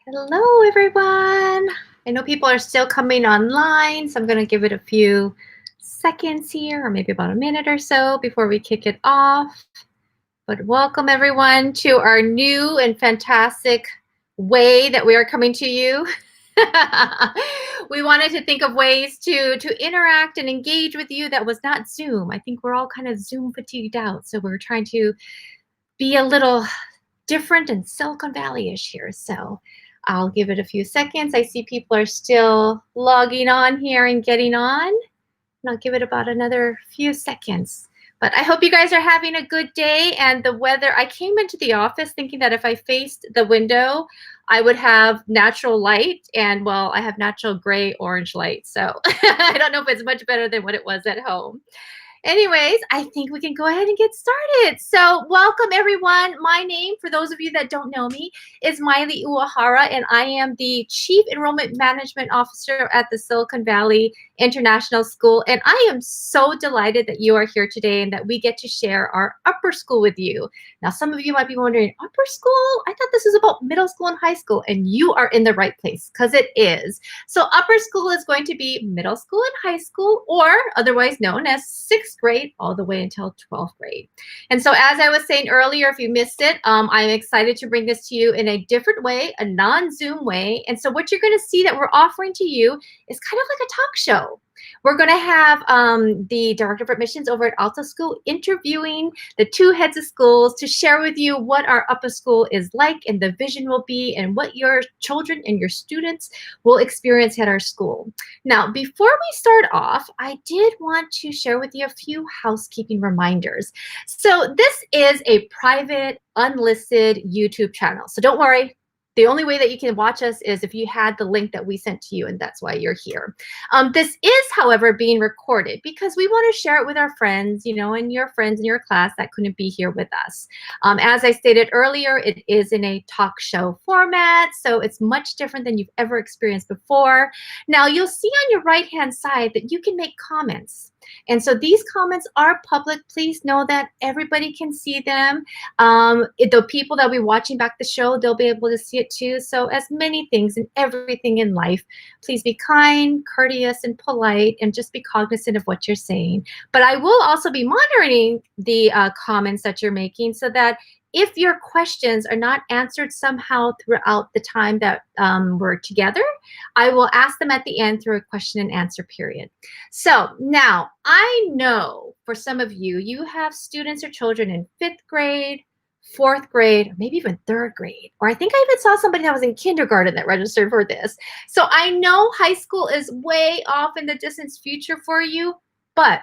Hello, everyone. I know people are still coming online, so I'm going to give it a few seconds here, or maybe about a minute or so before we kick it off. But welcome, everyone, to our new and fantastic way that we are coming to you. We wanted to think of ways to interact and engage with you that was not Zoom. I think we're all kind of Zoom fatigued out, so we're trying to be a little different and Silicon Valley-ish here. So I'll give it a few seconds. I see people are still logging on here and getting on. And I'll give it about another few seconds. But I hope you guys are having a good day. And the weather, I came into the office thinking that if I faced the window, I would have natural light. And well, I have natural gray orange light. So I don't know if it's much better than what it was at home. Anyways, I think we can go ahead and get started. So welcome, everyone. My name, for those of you that don't know me, is Miley Uehara, and I am the Chief Enrollment Management Officer at the Silicon Valley International School. And I am so delighted that you are here today and that we get to share our upper school with you. Now, some of you might be wondering, upper school? I thought this was about middle school and high school, and you are in the right place because it is. So upper school is going to be middle school and high school, or otherwise known as 6th grade all the way until 12th grade. And so as I was saying earlier, if you missed it, I'm excited to bring this to you in a different way, a non-Zoom way. And so what you're going to see that we're offering to you is kind of like a talk show. We're going to have the Director of Admissions over at ALTO School interviewing the two heads of schools to share with you what our upper school is like and the vision will be and what your children and your students will experience at our school. Now, before we start off, I did want to share with you a few housekeeping reminders. So this is a private, unlisted YouTube channel. So don't worry. The only way that you can watch us is if you had the link that we sent to you, and that's why you're here. This is, however, being recorded because we want to share it with our friends, you know, and your friends in your class that couldn't be here with us. As I stated earlier, it is in a talk show format, so it's much different than you've ever experienced before. Now, you'll see on your right-hand side that you can make comments. And so these comments are public. Please know that everybody can see them. The people that will be watching back the show, they'll be able to see it too. So as many things and everything in life, please be kind, courteous, and polite, and just be cognizant of what you're saying. But I will also be monitoring the comments that you're making so that if your questions are not answered somehow throughout the time that we're together, I will ask them at the end through a question and answer period. So now I know for some of you, you have students or children in 5th grade, 4th grade, or maybe even 3rd grade. Or I think I even saw somebody that was in kindergarten that registered for this. So I know high school is way off in the distant future for you, but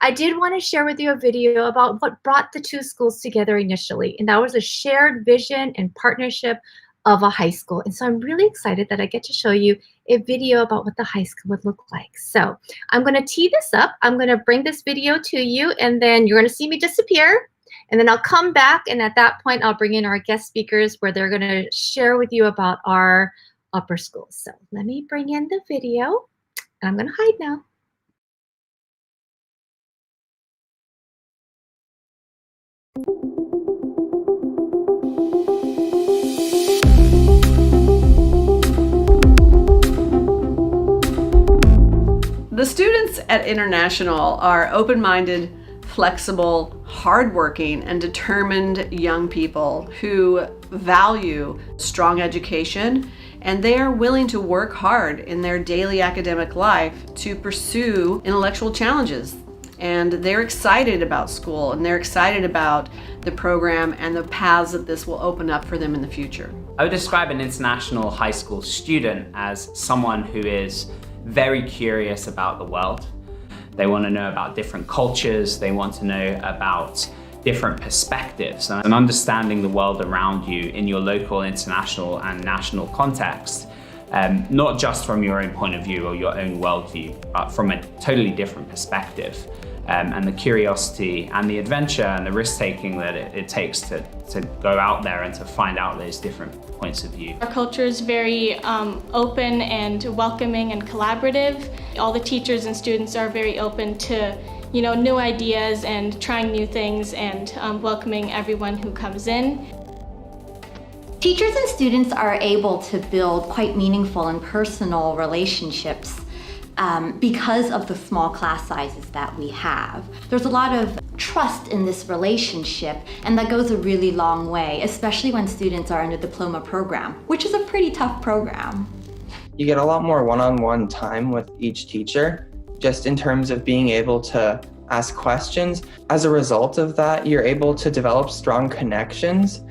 I did want to share with you a video about what brought the two schools together initially, and that was a shared vision and partnership of a high school. And so I'm really excited that I get to show you a video about what the high school would look like. So I'm going to tee this up. I'm going to bring this video to you, and then you're going to see me disappear. And then I'll come back, and at that point, I'll bring in our guest speakers where they're going to share with you about our upper school. So let me bring in the video, and I'm going to hide now. The students at International are open-minded, flexible, hardworking, and determined young people who value strong education, and they are willing to work hard in their daily academic life to pursue intellectual challenges. And they're excited about school, and they're excited about the program and the paths that this will open up for them in the future. I would describe an international high school student as someone who is very curious about the world. They want to know about different cultures, they want to know about different perspectives, and understanding the world around you in your local, international, and national context. Not just from your own point of view or your own worldview, but from a totally different perspective. And the curiosity and the adventure and the risk-taking that it takes to go out there and to find out those different points of view. Our culture is very open and welcoming and collaborative. All the teachers and students are very open to, you know, new ideas and trying new things and welcoming everyone who comes in. Teachers and students are able to build quite meaningful and personal relationships because of the small class sizes that we have. There's a lot of trust in this relationship, and that goes a really long way, especially when students are in a diploma program, which is a pretty tough program. You get a lot more one-on-one time with each teacher, just in terms of being able to ask questions. As a result of that, you're able to develop strong connections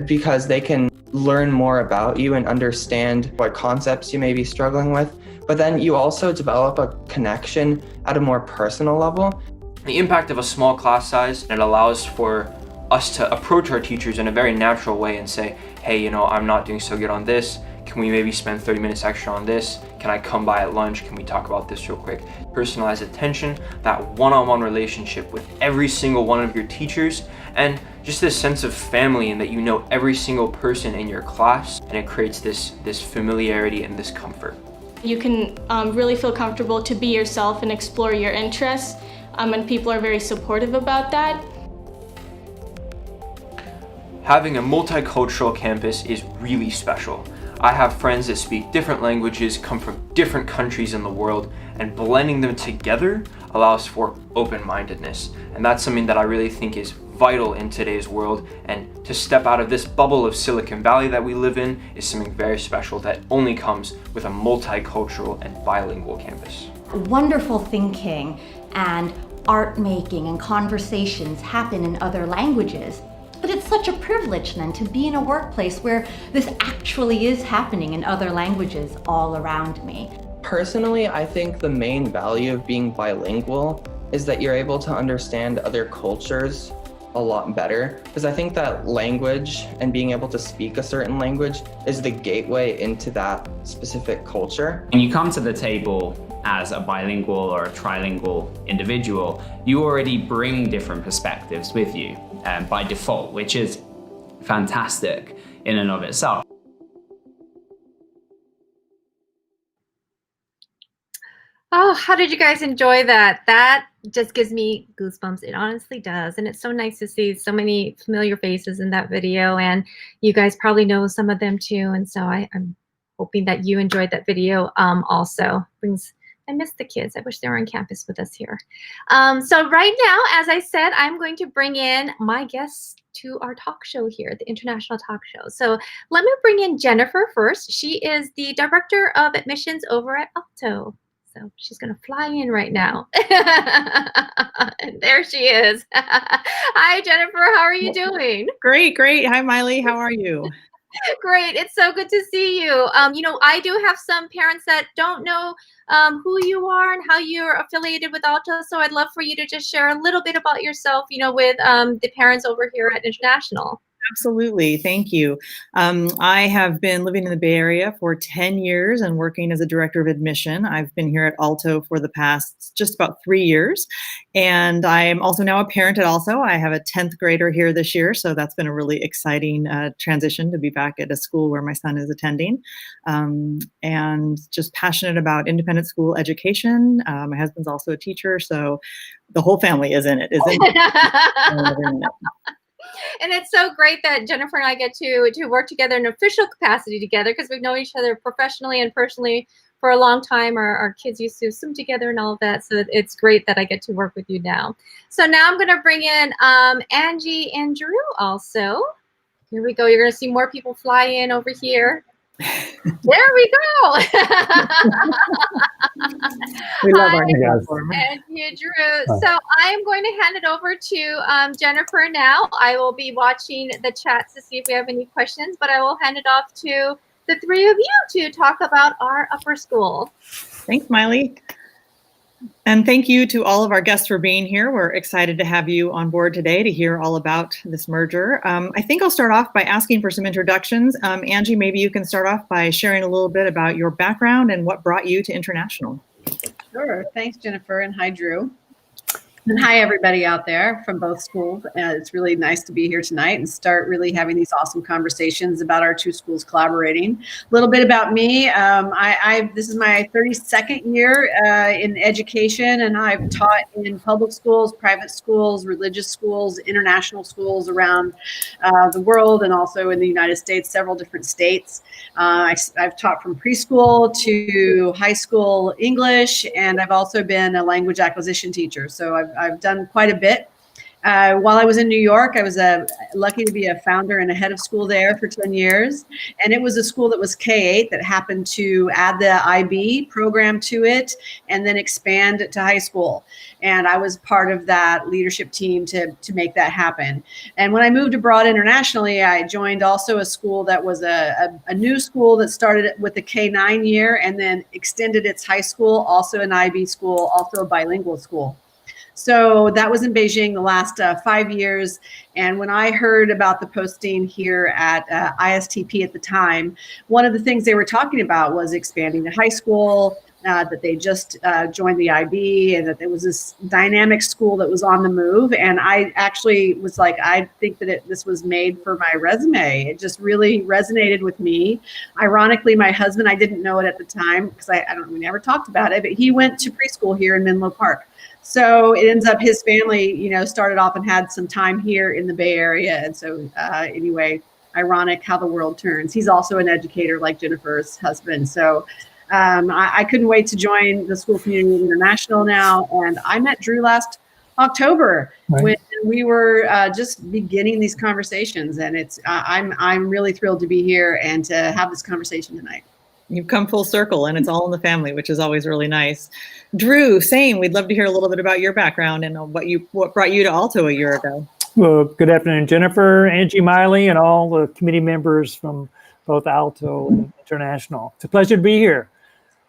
because they can learn more about you and understand what concepts you may be struggling with. But then you also develop a connection at a more personal level. The impact of a small class size, it allows for us to approach our teachers in a very natural way and say, hey, I'm not doing so good on this. Can we maybe spend 30 minutes extra on this? Can I come by at lunch? Can we talk about this real quick? Personalized attention, that one-on-one relationship with every single one of your teachers, and just this sense of family and that you know every single person in your class, and it creates this familiarity and this comfort. You can really feel comfortable to be yourself and explore your interests, and people are very supportive about that. Having a multicultural campus is really special. I have friends that speak different languages, come from different countries in the world, and blending them together allows for open-mindedness. And that's something that I really think is vital in today's world, and to step out of this bubble of Silicon Valley that we live in is something very special that only comes with a multicultural and bilingual campus. Wonderful thinking and art making and conversations happen in other languages. But it's such a privilege then to be in a workplace where this actually is happening in other languages all around me. Personally, I think the main value of being bilingual is that you're able to understand other cultures a lot better, because I think that language and being able to speak a certain language is the gateway into that specific culture. When you come to the table as a bilingual or a trilingual individual, you already bring different perspectives with you by default, which is fantastic in and of itself. Oh, how did you guys enjoy that? That just gives me goosebumps. It honestly does. And it's so nice to see so many familiar faces in that video. And you guys probably know some of them too. And so I'm hoping that you enjoyed that video also. I miss the kids. I wish they were on campus with us here. So right now, as I said, I'm going to bring in my guests to our talk show here, the International Talk Show. So let me bring in Jennifer first. She is the Director of Admissions over at ALTO. So she's going to fly in right now. And there she is. Hi, Jennifer. How are you doing? Great, great. Hi, Miley. How are you? Great. It's so good to see you. I do have some parents that don't know who you are and how you're affiliated with ALTO. So I'd love for you to just share a little bit about yourself, with the parents over here at International. Absolutely. Thank you. I have been living in the Bay Area for 10 years and working as a director of admission. I've been here at ALTO for the past just about 3 years. And I am also now a parent at ALTO. I have a 10th grader here this year. So that's been a really exciting transition to be back at a school where my son is attending. And just passionate about independent school education. My husband's also a teacher. So the whole family is in it. And it's so great that Jennifer and I get to work together in an official capacity together, because we've known each other professionally and personally for a long time. Our kids used to swim together and all of that. So it's great that I get to work with you now. So now I'm going to bring in Angie and Drew also. Here we go. You're going to see more people fly in over here. There we go. We love our and you, Drew. So I am going to hand it over to Jennifer now. I will be watching the chats to see if we have any questions, but I will hand it off to the three of you to talk about our upper school. Thanks, Miley. And thank you to all of our guests for being here. We're excited to have you on board today to hear all about this merger. I think I'll start off by asking for some introductions. Angie, maybe you can start off by sharing a little bit about your background and what brought you to International. Sure. Thanks, Jennifer, and hi, Drew. And hi, everybody out there from both schools. It's really nice to be here tonight and start really having these awesome conversations about our two schools collaborating. A little bit about me. This is my 32nd year in education, and I've taught in public schools, private schools, religious schools, international schools around the world, and also in the United States, several different states. I've taught from preschool to high school English, and I've also been a language acquisition teacher. So I've done quite a bit. While I was in New York, I was lucky to be a founder and a head of school there for 10 years. And it was a school that was K-8 that happened to add the IB program to it and then expand it to high school. And I was part of that leadership team to make that happen. And when I moved abroad internationally, I joined also a school that was a new school that started with the K-9 year and then extended its high school, also an IB school, also a bilingual school. So that was in Beijing the last 5 years. And when I heard about the posting here at ISTP at the time, one of the things they were talking about was expanding to high school, that they just joined the IB, and that there was this dynamic school that was on the move. And I actually was like, I think that this was made for my resume. It just really resonated with me. Ironically, my husband, I didn't know it at the time because we never talked about it, but he went to preschool here in Menlo Park. So it ends up his family, started off and had some time here in the Bay Area. And so anyway, ironic how the world turns. He's also an educator like Jennifer's husband. So I couldn't wait to join the School Community International now. And I met Drew last October when we were just beginning these conversations. And I'm really thrilled to be here and to have this conversation tonight. You've come full circle, and it's all in the family, which is always really nice. Drew, same. We'd love to hear a little bit about your background and what brought you to ALTO a year ago. Well, good afternoon, Jennifer, Angie, Miley, and all the committee members from both ALTO and International. It's a pleasure to be here.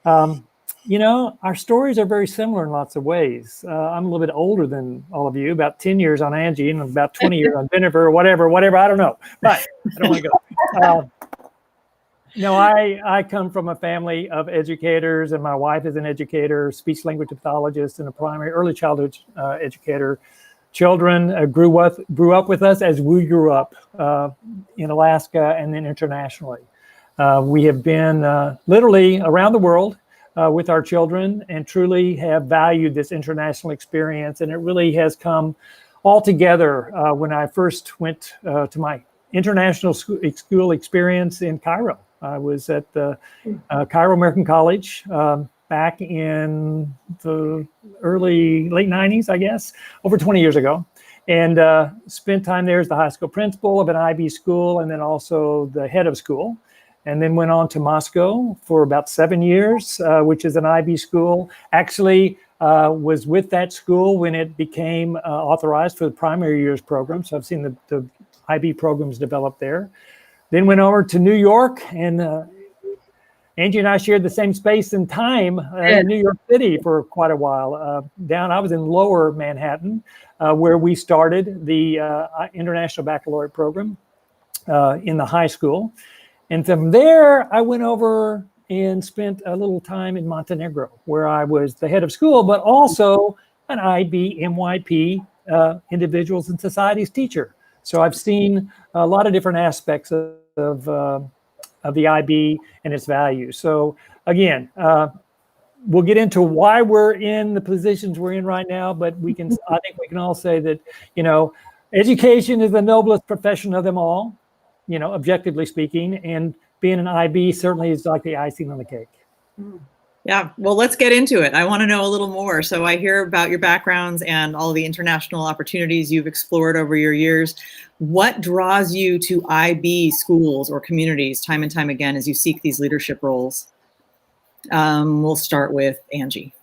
Our stories are very similar in lots of ways. I'm a little bit older than all of you, about 10 years on Angie and about 20 years on Jennifer, or whatever, I don't know. But I don't want to go. I come from a family of educators, and my wife is an educator, speech language pathologist, and a primary early childhood educator. Children grew up with us as we grew up in Alaska and then internationally. We have been literally around the world with our children and truly have valued this international experience. And it really has come all together when I first went to my international school experience in Cairo. I was at the Cairo American College back in the late 90s, I guess, over 20 years ago, and spent time there as the high school principal of an IB school and then also the head of school, and then went on to Moscow for about 7 years, which is an IB school. Actually, was with that school when it became authorized for the primary years program, so I've seen the IB programs develop there. Then went over to New York, and Angie and I shared the same space and time in New York City for quite a while. I was in Lower Manhattan, where we started the International Baccalaureate program in the high school. And from there, I went over and spent a little time in Montenegro, where I was the head of school, but also an IB, MYP, individuals and societies teacher. So I've seen a lot of different aspects of the IB and its value. So again, we'll get into why we're in the positions we're in right now, but I think we can all say that, education is the noblest profession of them all, objectively speaking, and being an IB certainly is like the icing on the cake. Yeah, well, let's get into it. I want to know a little more. So I hear about your backgrounds and all the international opportunities you've explored over your years. What draws you to IB schools or communities time and time again as you seek these leadership roles? We'll start with Angie.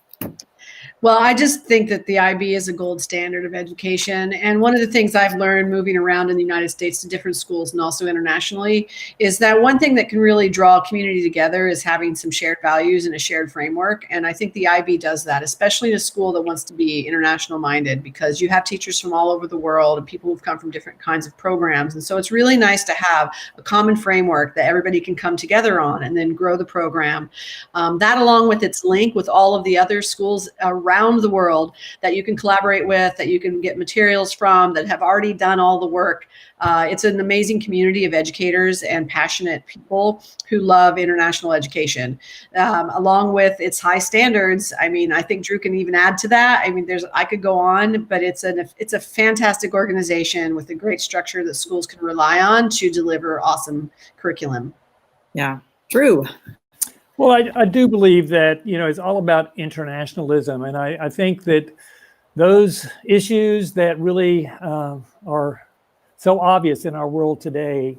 Well, I just think that the IB is a gold standard of education. And one of the things I've learned moving around in the United States to different schools and also internationally is that one thing that can really draw a community together is having some shared values and a shared framework. And I think the IB does that, especially in a school that wants to be international minded, because you have teachers from all over the world and people who've come from different kinds of programs. And so it's really nice to have a common framework that everybody can come together on and then grow the program. That along with its link with all of the other schools around around the world that you can collaborate with, that you can get materials from, that have already done all the work. It's an amazing community of educators and passionate people who love international education, along with its high standards. I mean, I think Drew can even add to that. I mean, I could go on, but it's a fantastic organization with a great structure that schools can rely on to deliver awesome curriculum. Yeah. Drew. Well, I do believe that, it's all about internationalism. And I think that those issues that really are so obvious in our world today,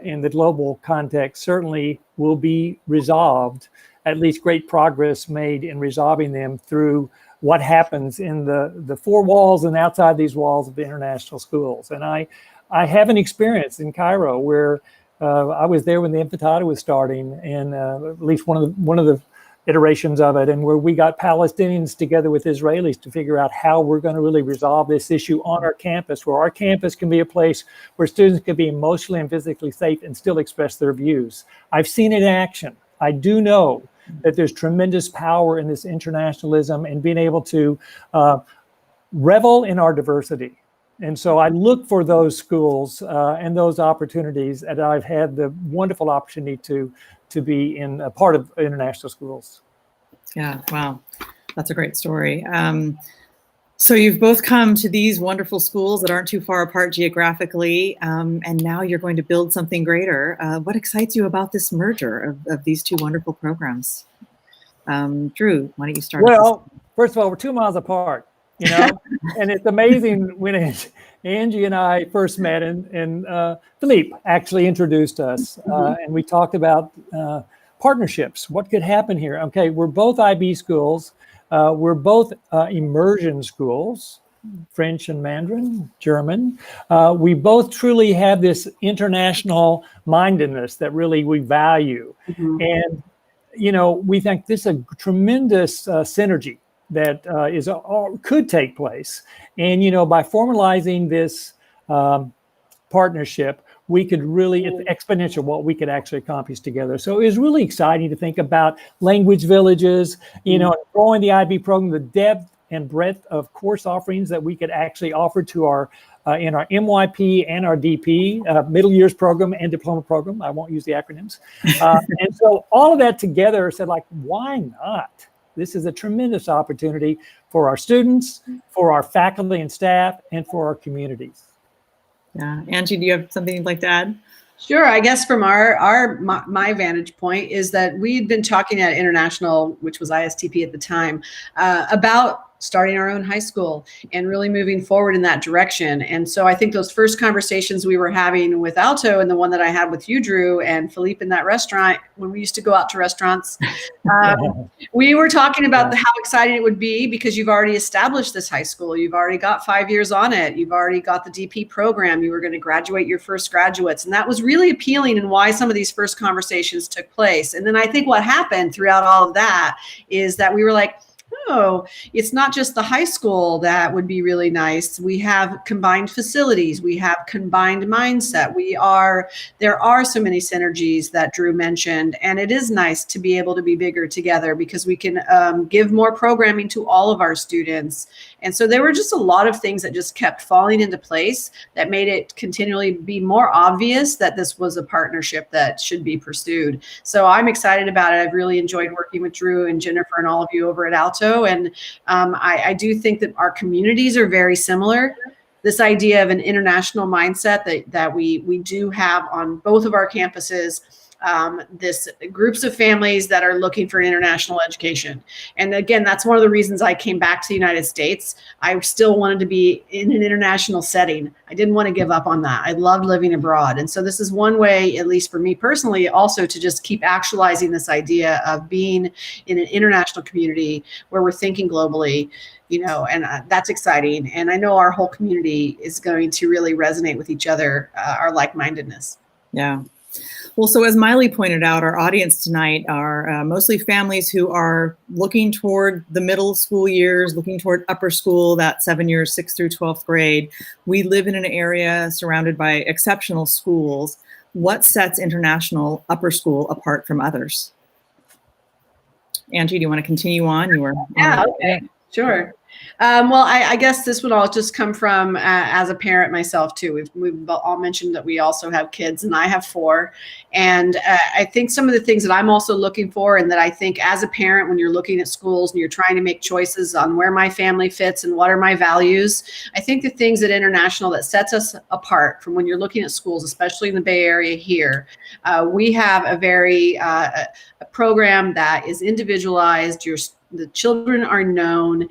in the global context, certainly will be resolved, at least great progress made in resolving them through what happens in the four walls and outside these walls of the international schools. And I have an experience in Cairo where I was there when the Intifada was starting, and at least one of the iterations of it, and where we got Palestinians together with Israelis to figure out how we're going to really resolve this issue on our campus, where our campus can be a place where students can be emotionally and physically safe and still express their views. I've seen it in action. I do know that there's tremendous power in this internationalism and being able to revel in our diversity. And so I look for those schools and those opportunities, and I've had the wonderful opportunity to be in a part of international schools. Yeah, wow. That's a great story. So you've both come to these wonderful schools that aren't too far apart geographically, and now you're going to build something greater. What excites you about this merger of these two wonderful programs? Drew, why don't you start? Well, first of all, we're 2 miles apart, and it's amazing when Angie and I first met, and Philippe actually introduced us, and we talked about partnerships. What could happen here? Okay, we're both IB schools. We're both immersion schools, French and Mandarin, German. We both truly have this international mindedness that really we value. And, we think this is a tremendous synergy that could take place. And, by formalizing this partnership, we could really, it's exponential what we could actually accomplish together. So it was really exciting to think about language villages, growing the IB program, the depth and breadth of course offerings that we could actually offer to our in our MYP and our DP, middle years program and diploma program. I won't use the acronyms. And so all of that together said, why not? This is a tremendous opportunity for our students, for our faculty and staff, and for our communities. Yeah, Angie, do you have something you'd like to add? Sure. I guess from my vantage point is that we'd been talking at International, which was ISTP at the time, about starting our own high school and really moving forward in that direction. And so I think those first conversations we were having with ALTO, and the one that I had with you, Drew, and Philippe in that restaurant, when we used to go out to restaurants, we were talking about how excited it would be because you've already established this high school. You've already got 5 years on it. You've already got the DP program. You were going to graduate your first graduates. And that was really appealing, and why some of these first conversations took place. And then I think what happened throughout all of that is that we were like, oh, it's not just the high school that would be really nice. We have combined facilities. We have combined mindset. There are so many synergies that Drew mentioned, and it is nice to be able to be bigger together because we can give more programming to all of our students. And so there were just a lot of things that just kept falling into place that made it continually be more obvious that this was a partnership that should be pursued. So I'm excited about it. I've really enjoyed working with Drew and Jennifer and all of you over at ALTO. And I do think that our communities are very similar. This idea of an international mindset that we do have on both of our campuses, this groups of families that are looking for international education. And again, that's one of the reasons I came back to the United States. I still wanted to be in an international setting. I didn't want to give up on that. I loved living abroad. And so this is one way, at least for me personally, also to just keep actualizing this idea of being in an international community where we're thinking globally, and that's exciting. And I know our whole community is going to really resonate with each other, our like-mindedness. Yeah. Well, so as Miley pointed out, our audience tonight are mostly families who are looking toward the middle school years, looking toward upper school, that 7 years, 6th through 12th grade. We live in an area surrounded by exceptional schools. What sets international upper school apart from others? Angie, do you want to continue on? Yeah, okay. Sure. Well, I guess this would all just come from as a parent myself too. We've all mentioned that we also have kids, and I have 4. And I think some of the things that I'm also looking for, and that I think as a parent, when you're looking at schools and you're trying to make choices on where my family fits and what are my values, I think the things at International that sets us apart from when you're looking at schools, especially in the Bay Area here, we have a very a program that is individualized. The children are known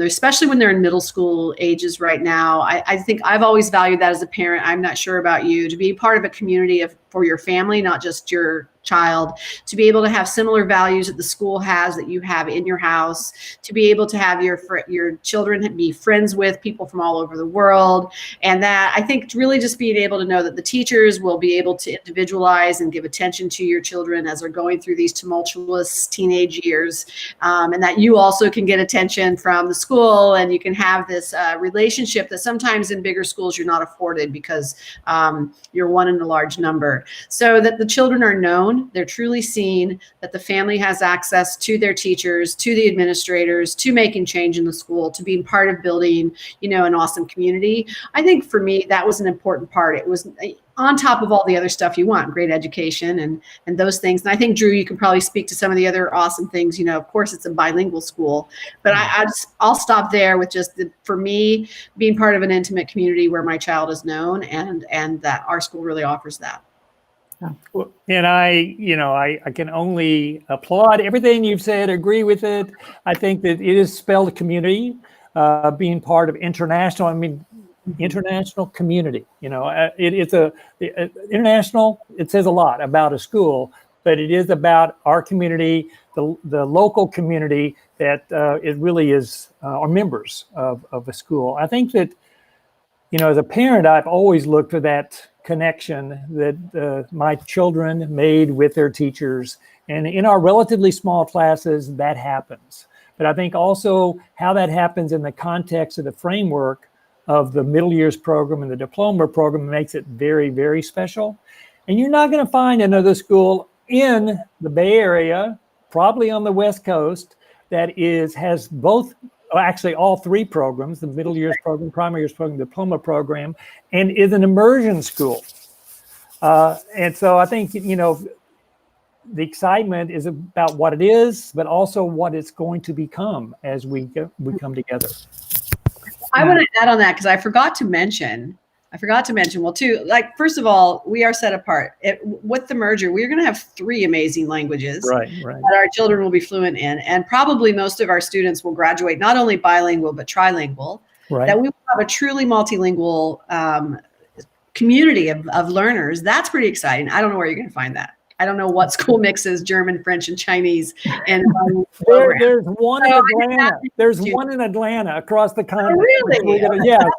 especially when they're in middle school ages right now. I think I've always valued that as a parent. I'm not sure about you, to be part of a community for your family, not just your child, to be able to have similar values that the school has, that you have in your house, to be able to have your children be friends with people from all over the world. And that, I think, really just being able to know that the teachers will be able to individualize and give attention to your children as they're going through these tumultuous teenage years, and that you also can get attention from the school, and you can have this relationship that sometimes in bigger schools you're not afforded because you're one in a large number. So that the children are known, they're truly seen, that the family has access to their teachers, to the administrators, to making change in the school, to being part of building, an awesome community. I think for me, that was an important part. It was on top of all the other stuff you want, great education and those things. And I think, Drew, you can probably speak to some of the other awesome things. Of course, it's a bilingual school, but I'll stop there with just for me, being part of an intimate community where my child is known, and that our school really offers that. And I can only applaud everything you've said, agree with it. I think that it is spelled community, being part of International. I mean, international community, it's international. It says a lot about a school, but it is about our community, the local community that it really is, are members of a school. I think that, as a parent, I've always looked for that connection that my children made with their teachers. And in our relatively small classes, that happens. But I think also how that happens in the context of the framework of the middle years program and the diploma program makes it very, very special. And you're not going to find another school in the Bay Area, probably on the West Coast, that has both, actually all 3 programs, the middle years program, primary years program, diploma program, and is an immersion school. And so I think, the excitement is about what it is, but also what it's going to become as we come together. I want to add on that because I forgot to mention, well, too, first of all, we are set apart. With the merger, we're going to have 3 amazing languages right. that our children will be fluent in. And probably most of our students will graduate not only bilingual, but trilingual. Right. That we will have a truly multilingual community of learners. That's pretty exciting. I don't know where you're going to find that. I don't know what school mixes German, French, and Chinese. And there's one in Atlanta. There's one in Atlanta across the continent. Really? So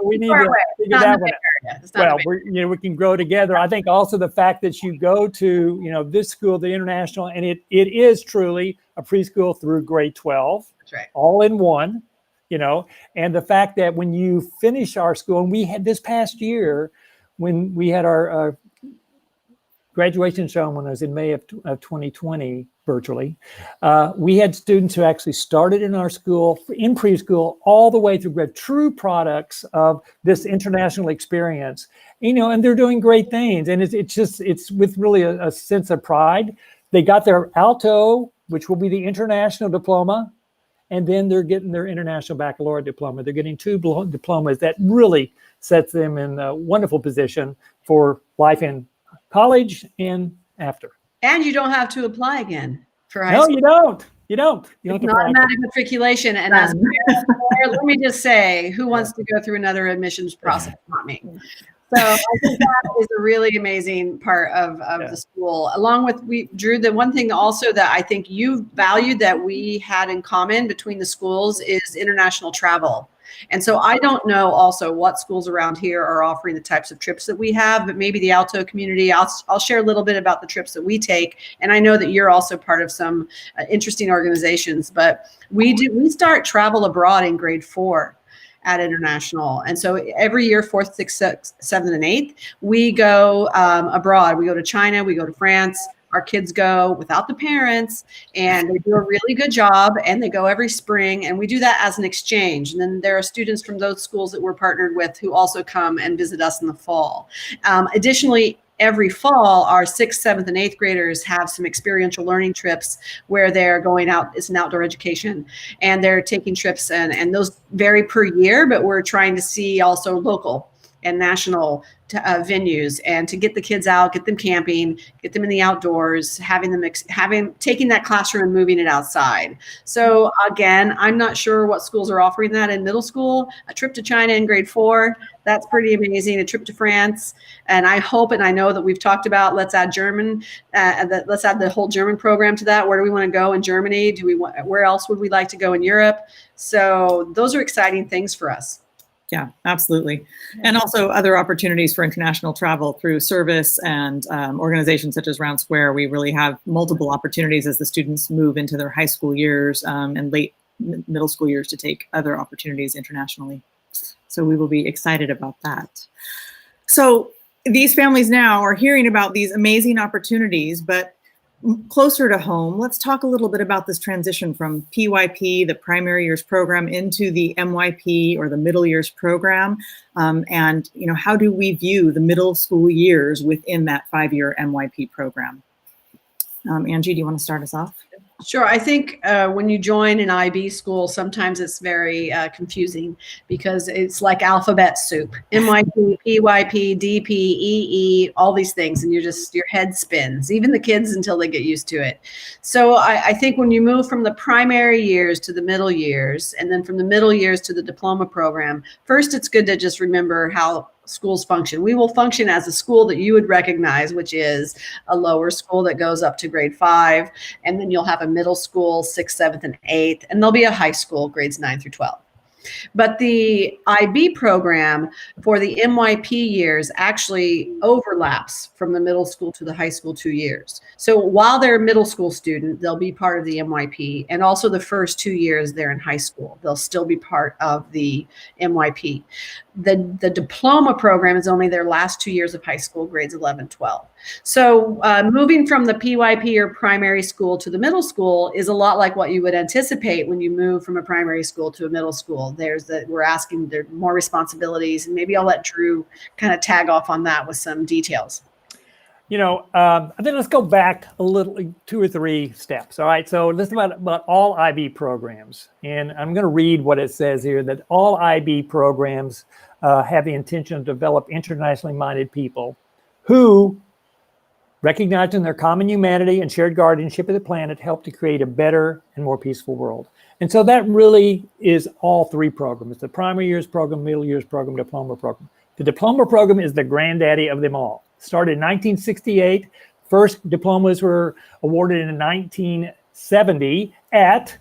we need to figure that one out. Well, we can grow together. I think also the fact that you go to, this school, the International, and it is truly a preschool through grade 12, that's right, all in one, and the fact that when you finish our school, and we had this past year when we had our graduation ceremony was in May of 2020 virtually. We had students who actually started in our school in preschool all the way through grade, true products of this international experience, and they're doing great things. And it's with really a sense of pride. They got their ALTO, which will be the international diploma, and then they're getting their international baccalaureate diploma. They're getting 2 diplomas that really sets them in a wonderful position for life in college and after. And you don't have to apply again for high school. No, you don't. It's not automatic matriculation. And as a parent, let me just say, who wants to go through another admissions process? Not me. So I think that is a really amazing part of the school. Along with Drew, the one thing also that I think you valued that we had in common between the schools is international travel. And so I don't know also what schools around here are offering the types of trips that we have, but maybe the ALTO community, I'll share a little bit about the trips that we take. And I know that you're also part of some interesting organizations, but we start travel abroad in grade 4 at International. And so every year, 4th, 6th, 7th, and 8th, we go abroad. We go to China, we go to France, our kids go without the parents, and they do a really good job, and they go every spring, and we do that as an exchange. And then there are students from those schools that we're partnered with who also come and visit us in the fall. Additionally, every fall, our 6th, 7th, and 8th graders have some experiential learning trips where they're going out. It's an outdoor education, and they're taking trips, and those vary per year, but we're trying to see also local and national venues, and to get the kids out, get them camping, get them in the outdoors, having them taking that classroom and moving it outside. So again, I'm not sure what schools are offering that in middle school. A trip to China in grade 4, that's pretty amazing. A trip to France, and I hope, and I know that we've talked about, let's add German, let's add the whole German program to that. Where do we want to go in Germany? Where else would we like to go in Europe? So those are exciting things for us. Yeah, absolutely. And also other opportunities for international travel through service and organizations such as Round Square. We really have multiple opportunities as the students move into their high school years and late middle school years to take other opportunities internationally. So we will be excited about that. So these families now are hearing about these amazing opportunities, but closer to home, let's talk a little bit about this transition from PYP, the primary years program, into the MYP or the middle years program. And how do we view the middle school years within that 5-year MYP program? Angie, do you want to start us off? Sure. I think when you join an IB school, sometimes it's very confusing because it's like alphabet soup. MYP, PYP, DP, EE, all these things, and your head spins, even the kids, until they get used to it. So I think when you move from the primary years to the middle years, and then from the middle years to the diploma program, first it's good to just remember how schools function. We will function as a school that you would recognize, which is a lower school that goes up to grade 5, and then you'll have a middle school, 6th, 7th, and 8th, and there'll be a high school, grades 9 through 12. But the IB program for the MYP years actually overlaps from the middle school to the high school 2 years. So while they're a middle school student, they'll be part of the MYP, and also the first 2 years they're in high school, they'll still be part of the MYP. The diploma program is only their last 2 years of high school, grades 11, 12. So moving from the PYP or primary school to the middle school is a lot like what you would anticipate when you move from a primary school to a middle school. We're asking there more responsibilities, and maybe I'll let Drew kind of tag off on that with some details. I think let's go back a little, 2 or 3 steps. All right. So this is about all IB programs. And I'm going to read what it says here, that all IB programs have the intention to develop internationally minded people who, recognizing their common humanity and shared guardianship of the planet, help to create a better and more peaceful world. And so that really is all 3 programs: the primary years program, middle years program, diploma program. The diploma program is the granddaddy of them all. Started in 1968. First diplomas were awarded in 1970 at,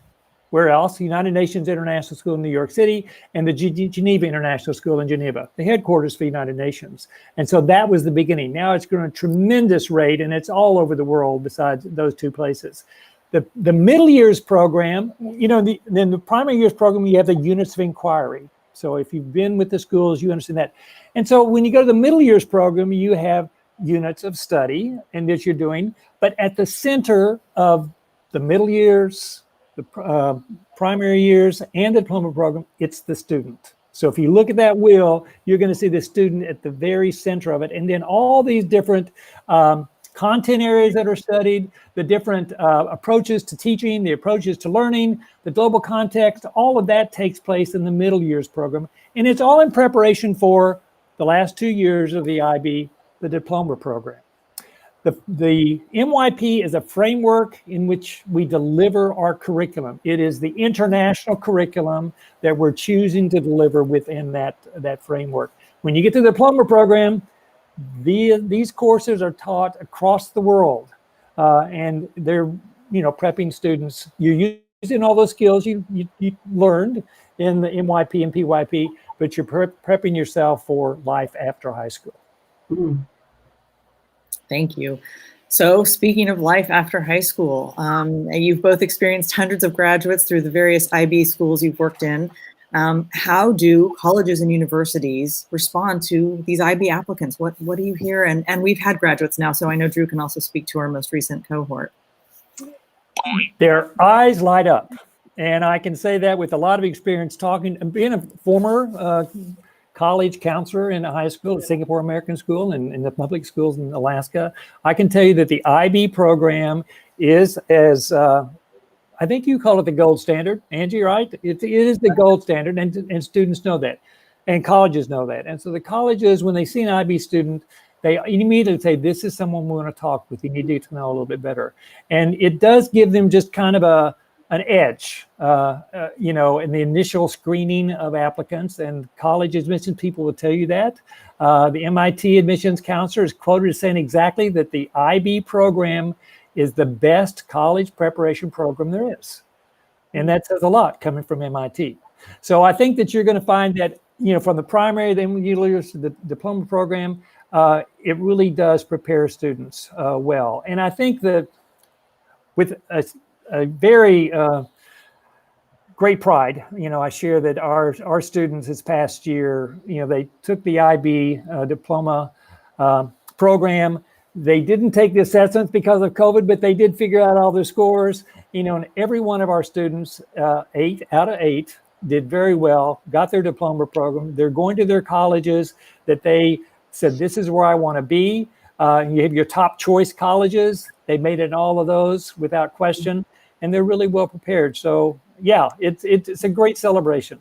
where else? The United Nations International School in New York City and the Geneva International School in Geneva, the headquarters for the United Nations. And so that was the beginning. Now it's grown at a tremendous rate, and it's all over the world besides those 2 places. The middle years program, then the primary years program, you have the units of inquiry. So if you've been with the schools, you understand that. And so when you go to the middle years program, you have units of study and that you're doing, but at the center of the middle years, the primary years, and the diploma program, it's the student. So if you look at that wheel, you're going to see the student at the very center of it. And then all these different content areas that are studied, the different approaches to teaching, the approaches to learning, the global context, all of that takes place in the middle years program. And it's all in preparation for the last 2 years of the IB, the diploma program. The MYP is a framework in which we deliver our curriculum. It is the international curriculum that we're choosing to deliver within that framework. When you get to the diploma program, these courses are taught across the world, and they're prepping students. You're using all those skills you learned in the MYP and PYP, but you're prepping yourself for life after high school. Mm-hmm. Thank you. So speaking of life after high school, you've both experienced hundreds of graduates through the various IB schools you've worked in. How do colleges and universities respond to these IB applicants? What do you hear? And we've had graduates now, so I know Drew can also speak to our most recent cohort. Their eyes light up. And I can say that with a lot of experience talking, being a former college counselor in a high school, at Singapore American School, and in the public schools in Alaska. I can tell you that the IB program is, as I think you call it, the gold standard, Angie, right? It is the gold standard, and students know that, and colleges know that. And so the colleges, when they see an IB student, they immediately say, this is someone we want to talk with. You need to get to know a little bit better. And it does give them just kind of an edge, you know, in the initial screening of applicants, and college admissions people will tell you that. The MIT admissions counselor is quoted as saying exactly that the IB program is the best college preparation program there is. And that says a lot coming from MIT. So I think that you're going to find that, you know, from the primary, then when you lose to the diploma program, it really does prepare students well. And I think that with a very great pride, you know, I share that our students this past year, you know, they took the IB diploma program. They didn't take the assessments because of COVID, but they did figure out all their scores. You know, and every one of our students, 8 out of 8, did very well, got their diploma program. They're going to their colleges that they said, this is where I want to be. You have your top choice colleges. They made it in all of those without question, and they're really well prepared. So yeah, it's a great celebration.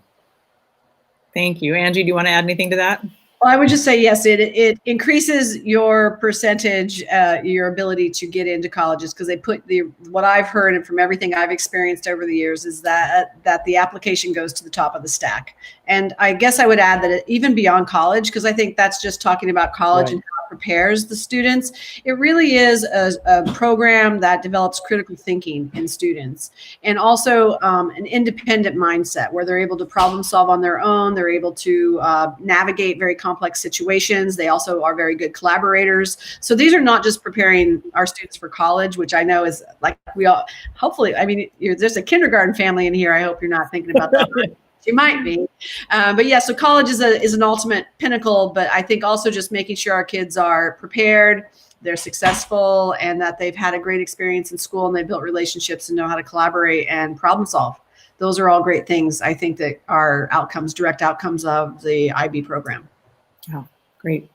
Thank you. Angie, do you want to add anything to that? Well, I would just say, yes, it increases your percentage, your ability to get into colleges, because they put what I've heard and from everything I've experienced over the years is that the application goes to the top of the stack. And I guess I would add that even beyond college, because I think that's just talking about college, right, and how it prepares the students. It really is a program that develops critical thinking in students, and also an independent mindset where they're able to problem solve on their own. They're able to navigate very complex situations. They also are very good collaborators. So these are not just preparing our students for college, which I know is like we all, hopefully, I mean, there's a kindergarten family in here. I hope you're not thinking about that. You might be. But yeah, so college is an ultimate pinnacle, but I think also just making sure our kids are prepared, they're successful, and that they've had a great experience in school and they built relationships and know how to collaborate and problem solve. Those are all great things, I think, that are direct outcomes of the IB program. Oh, great.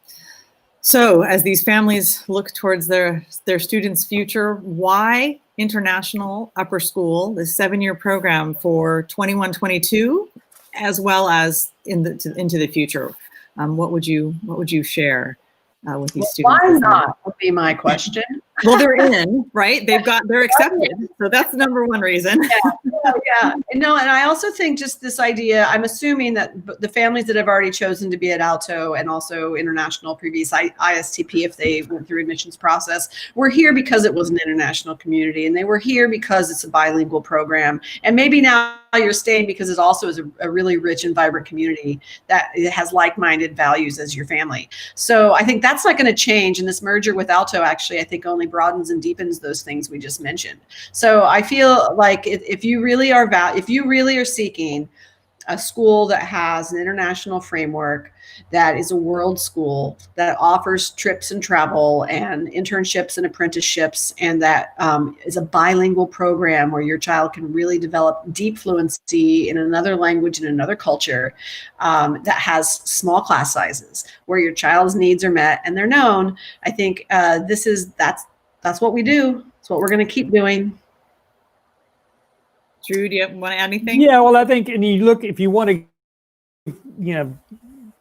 So as these families look towards their students' future, why International Upper School, the 7-year program for 21-22, as well as into the future? What would you share with these students? Why not would be my question. Well, they're in, right? They're accepted. So that's the number one reason. Yeah. No, and I also think just this idea, I'm assuming that the families that have already chosen to be at ALTO and also International previous ISTP, if they went through admissions process, were here because it was an international community, and they were here because it's a bilingual program. And maybe now you're staying because it also is a really rich and vibrant community that has like-minded values as your family. So I think that's not going to change. And this merger with ALTO actually, I think, only broadens and deepens those things we just mentioned. So I feel like if you really are seeking a school that has an international framework, that is a world school, that offers trips and travel and internships and apprenticeships, and that is a bilingual program where your child can really develop deep fluency in another language and another culture, that has small class sizes, where your child's needs are met and they're known, I think that's what we do. It's what we're going to keep doing. Drew, do you want to add anything? Yeah, well, I think, and you look, if you want to, you know,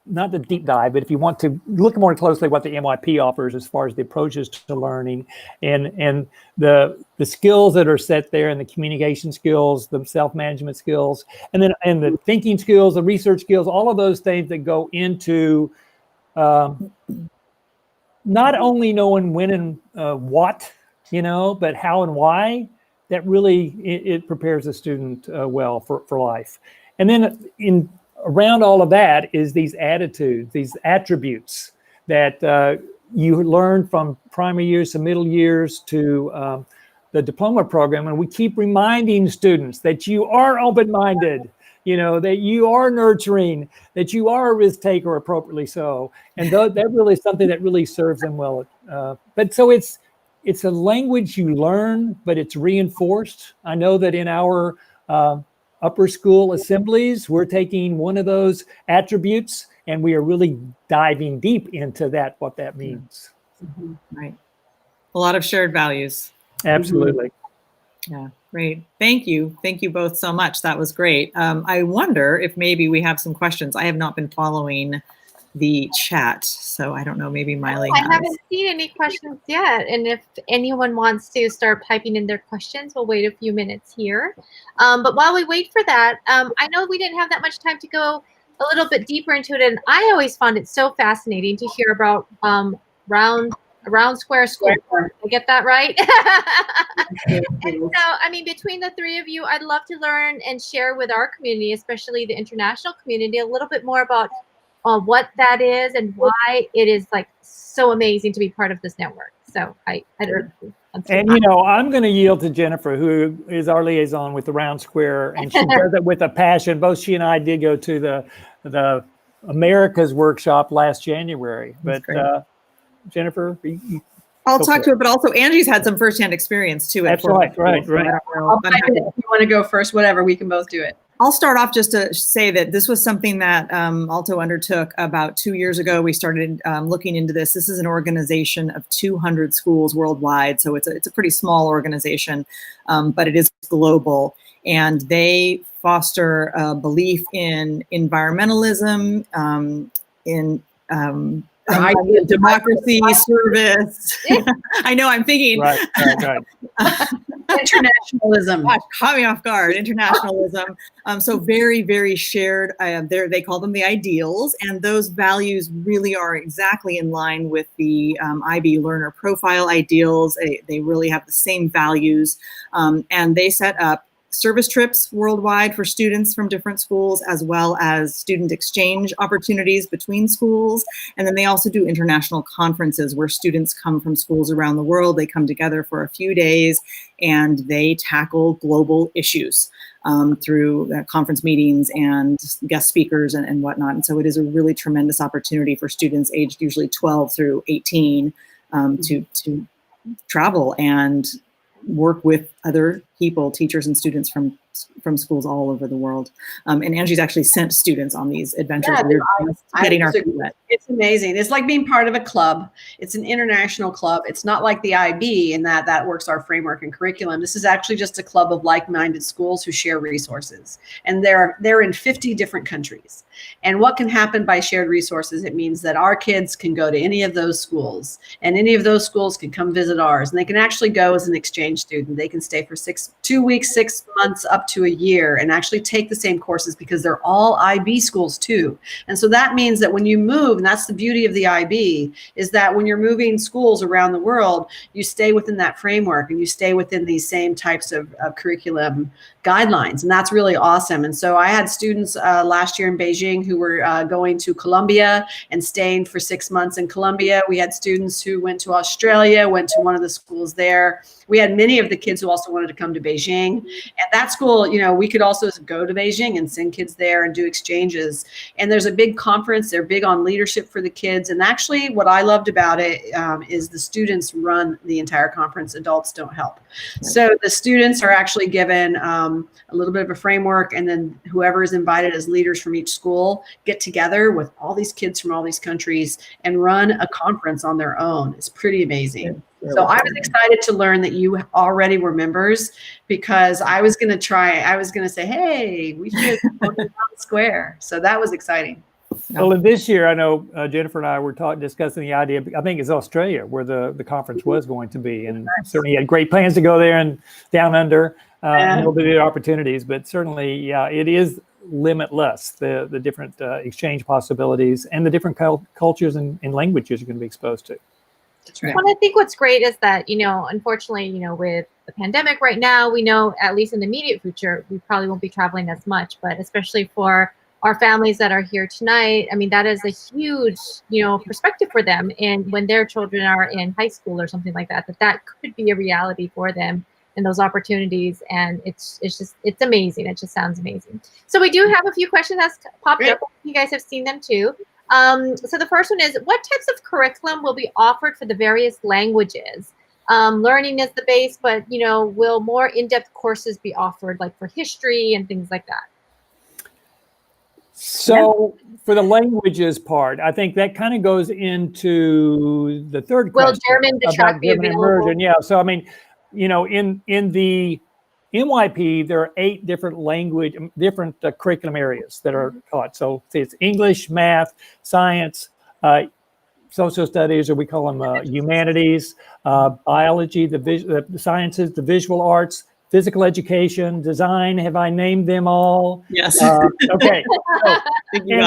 not the deep dive, but if you want to look more closely at what the MYP offers as far as the approaches to learning and the skills that are set there, and the communication skills, the self-management skills, and the thinking skills, the research skills, all of those things that go into not only knowing when and what, you know, but how and why. That really, it prepares a student well for life. And then around all of that is these attitudes, these attributes that you learn from primary years to middle years to the diploma program. And we keep reminding students that you are open-minded. that you are nurturing, that you are a risk taker, appropriately so. And that really is something that really serves them well. But so it's a language you learn, but it's reinforced. I know that in our upper school assemblies, we're taking one of those attributes and we are really diving deep into what that means. Mm-hmm. Right. A lot of shared values. Absolutely. Yeah, great. Thank you. Thank you both so much. That was great. I wonder if maybe we have some questions. I have not been following the chat, so I don't know, maybe Miley has. I haven't seen any questions yet. And if anyone wants to start typing in their questions, we'll wait a few minutes here. But while we wait for that, I know we didn't have that much time to go a little bit deeper into it. And I always found it so fascinating to hear about round square school. I get that right? And so, I mean, between the three of you, I'd love to learn and share with our community, especially the international community, a little bit more about what that is and why it is like so amazing to be part of this network. So I don't know. And I'm going to yield to Jennifer, who is our liaison with the Round Square, and she does it with a passion. Both she and I did go to the Americas workshop last January. But Jennifer, I'll talk to it, but also Angie's had some firsthand experience too. That's right. Right. If you want to go first, whatever, we can both do it. I'll start off just to say that this was something that ALTO undertook about 2 years ago. We started looking into this. This is an organization of 200 schools worldwide, so it's a pretty small organization, but it is global. And they foster a belief in environmentalism, in democracy, service. I know, I'm thinking. Right. Internationalism. Gosh, caught me off guard. Internationalism. So very, very shared. They call them the ideals, and those values really are exactly in line with the IB learner profile ideals. They really have the same values, and they set up service trips worldwide for students from different schools, as well as student exchange opportunities between schools. And then they also do international conferences where students come from schools around the world. They come together for a few days and they tackle global issues through conference meetings and guest speakers and whatnot. And so it is a really tremendous opportunity for students aged usually 12 through 18 to travel and work with other people, teachers and students from schools all over the world. And Angie's actually sent students on these adventures. It's amazing. It's like being part of a club. It's an international club. It's not like the IB in that works our framework and curriculum. This is actually just a club of like-minded schools who share resources. And they're in 50 different countries. And what can happen by shared resources? It means that our kids can go to any of those schools, and any of those schools can come visit ours. And they can actually go as an exchange student. They can stay for 2 weeks, 6 months, up to a year, and actually take the same courses because they're all IB schools too. And so that means that when you move, and that's the beauty of the IB, is that when you're moving schools around the world, you stay within that framework and you stay within these same types of curriculum guidelines. And that's really awesome. And so I had students last year in Beijing who were going to Colombia and staying for 6 months in Colombia. We had students who went to Australia, went to one of the schools there. We had many of the kids who also wanted to come to Beijing. And that school, we could also go to Beijing and send kids there and do exchanges. And there's a big conference. They're big on leadership for the kids. And actually what I loved about it is the students run the entire conference. Adults don't help. So the students are actually given a little bit of a framework, and then whoever is invited as leaders from each school get together with all these kids from all these countries and run a conference on their own. It's pretty amazing. So I was excited to learn that you already were members, because I was going to say, hey, we should go to Square. So that was exciting. Well, in this year, I know Jennifer and I were discussing the idea. I think it's Australia where the conference was going to be, and certainly had great plans to go there and down under. A little bit of opportunities, but certainly, yeah, it is limitless, the different exchange possibilities and the different cultures and languages you're going to be exposed to. That's right. Well, I think what's great is that, unfortunately, with the pandemic right now, we know, at least in the immediate future, we probably won't be traveling as much, but especially for our families that are here tonight, I mean, that is a huge, perspective for them. And when their children are in high school or something like that, that could be a reality for them. and those opportunities. And it's amazing. It just sounds amazing. So we do have a few questions that's popped up. You guys have seen them too. So the first one is, what types of curriculum will be offered for the various languages? Learning is the base, but will more in-depth courses be offered, like for history and things like that? So for the languages part, I think that kind of goes into the third Will question German, the track about be German available? immersion. Yeah. So I mean, in the NYP, there are 8 different curriculum areas that are taught. So it's English, math, science, social studies, or we call them humanities, biology, the sciences, the visual arts, physical education, design. Have I named them all? Yes. Okay.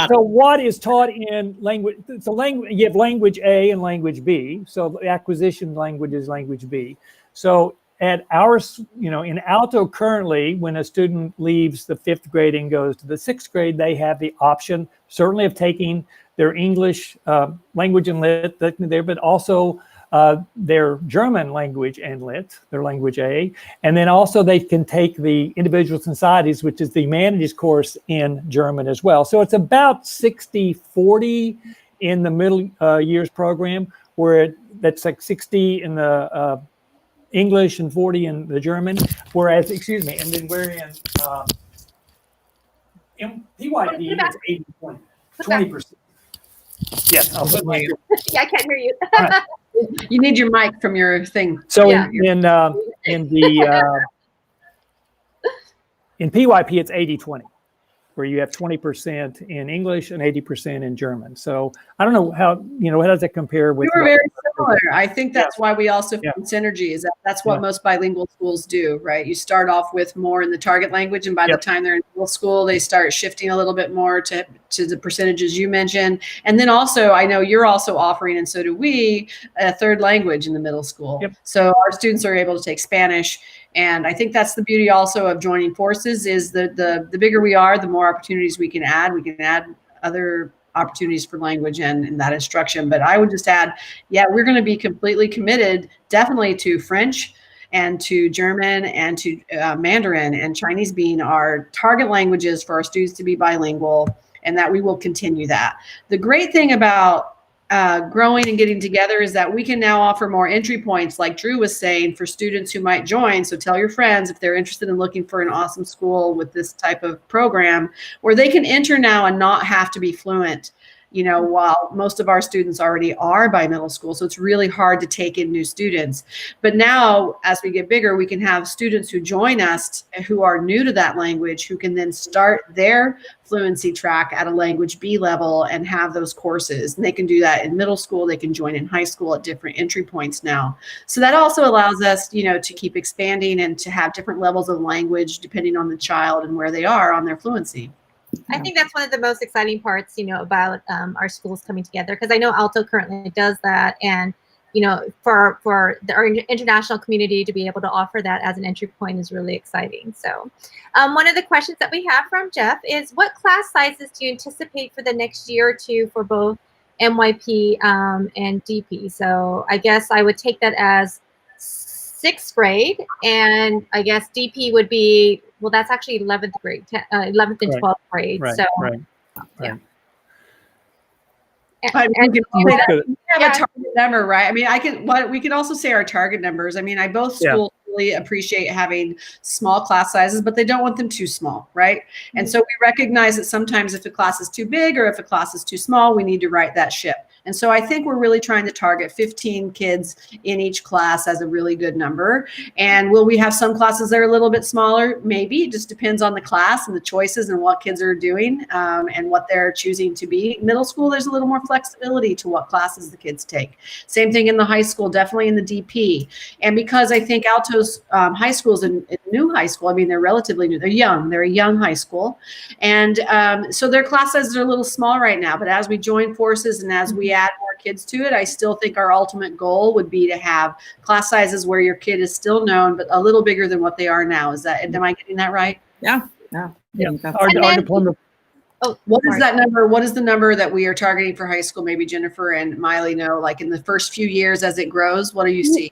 So what is taught in language? So you have language A and language B. So the acquisition language is language B. So at our, in ALTO currently, when a student leaves the 5th grade and goes to the 6th grade, they have the option certainly of taking their English language and lit there, but also their German language and lit, their language A. And then also they can take the individual societies, which is the humanities course in German as well. So it's about 60-40 in the middle years program, where that's like 60 in the English and 40 in the German, whereas, and then we're in PYP, it's 80-20, 20%. Yes, I'll put my. Yeah, I can't hear you. Right. You need your mic from your thing. So Yeah. in PYP, it's 80-20, where you have 20% in English and 80% in German. So I don't know how does that compare with? We were very similar. I think that's why we also found synergy. Is that's what most bilingual schools do, right? You start off with more in the target language, and by the time they're in middle school, they start shifting a little bit more to the percentages you mentioned. And then also, I know you're also offering, and so do we, a 3rd language in the middle school. So our students are able to take Spanish. And I think that's the beauty also of joining forces, is the bigger we are, the more opportunities we can add. We can add other opportunities for language and that instruction. But I would just add, we're going to be completely committed, definitely, to French and to German and to Mandarin, and Chinese being our target languages for our students to be bilingual, and that we will continue that. The great thing about growing and getting together is that we can now offer more entry points, like Drew was saying, for students who might join. So tell your friends if they're interested in looking for an awesome school with this type of program, where they can enter now and not have to be fluent, while most of our students already are by middle school. So it's really hard to take in new students. But now, as we get bigger, we can have students who join us who are new to that language, who can then start their fluency track at a language B level and have those courses. And they can do that in middle school. They can join in high school at different entry points now. So that also allows us, to keep expanding and to have different levels of language depending on the child and where they are on their fluency. I think that's one of the most exciting parts, about our schools coming together, because I know ALTO currently does that, and for our international community to be able to offer that as an entry point is really exciting. So, one of the questions that we have from Jeff is, what class sizes do you anticipate for the next year or two for both MYP and DP? So, I guess I would take that as 6th grade, and I guess DP would be, well, that's actually 11th grade, 11th and 12th grade. Right, so, right. We have a target number, right? I mean, we can also say our target numbers. I mean, both schools really appreciate having small class sizes, but they don't want them too small, right? And so we recognize that sometimes if a class is too big or if a class is too small, we need to right that ship. And so I think we're really trying to target 15 kids in each class as a really good number. And will we have some classes that are a little bit smaller? Maybe. It just depends on the class and the choices and what kids are doing and what they're choosing to be. Middle school, there's a little more flexibility to what classes the kids take. Same thing in the high school, definitely in the DP. And because I think ALTO's high school is a new high school, I mean, they're relatively new. They're young. They're a young high school. And so their class sizes are a little small right now. But as we join forces and as we add more kids to it, I still think our ultimate goal would be to have class sizes where your kid is still known, but a little bigger than what they are now. Am I getting that right? Yeah. Our deployment. What is that number? What is the number that we are targeting for high school? Maybe Jennifer and Miley know, like in the first few years as it grows, what do you see?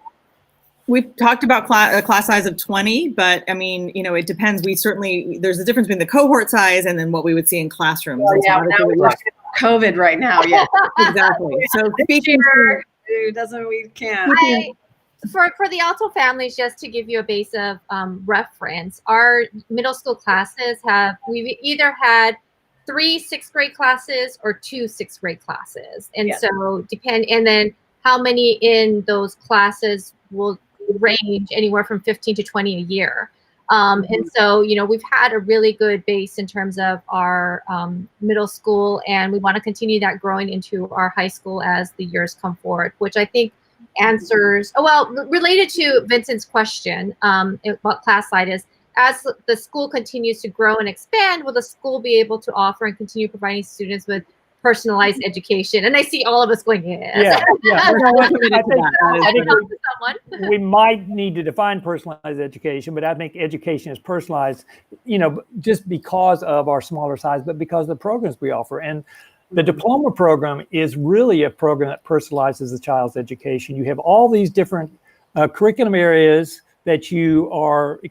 We've talked about a class size of 20, but I mean, it depends. There's a difference between the cohort size and then what we would see in classrooms. Well, yeah, now we're talking about COVID right now. Yeah, exactly. So speaking we can't. For the ALTO families, just to give you a base of reference, our middle school classes we've either had 3 6th grade classes or 2 6th grade classes, and so and then how many in those classes will range anywhere from 15 to 20 a year. And so, we've had a really good base in terms of our middle school, and we want to continue that growing into our high school as the years come forward, which I think answers, related to Vincent's question, what class size is, as the school continues to grow and expand, will the school be able to offer and continue providing students with personalized education? And I see all of us going, yeah. We might need to define personalized education, but I think education is personalized, just because of our smaller size, but because of the programs we offer. And the diploma program is really a program that personalizes the child's education. You have all these different curriculum areas that you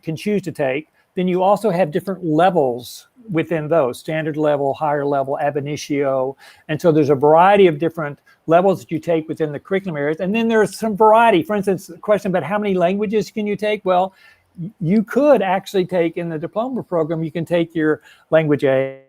can choose to take. Then you also have different levels within those: standard level, higher level, ab initio. And so there's a variety of different levels that you take within the curriculum areas. And then there's some variety. For instance, the question about how many languages can you take? Well, you could actually take in the diploma program, you can take your language A,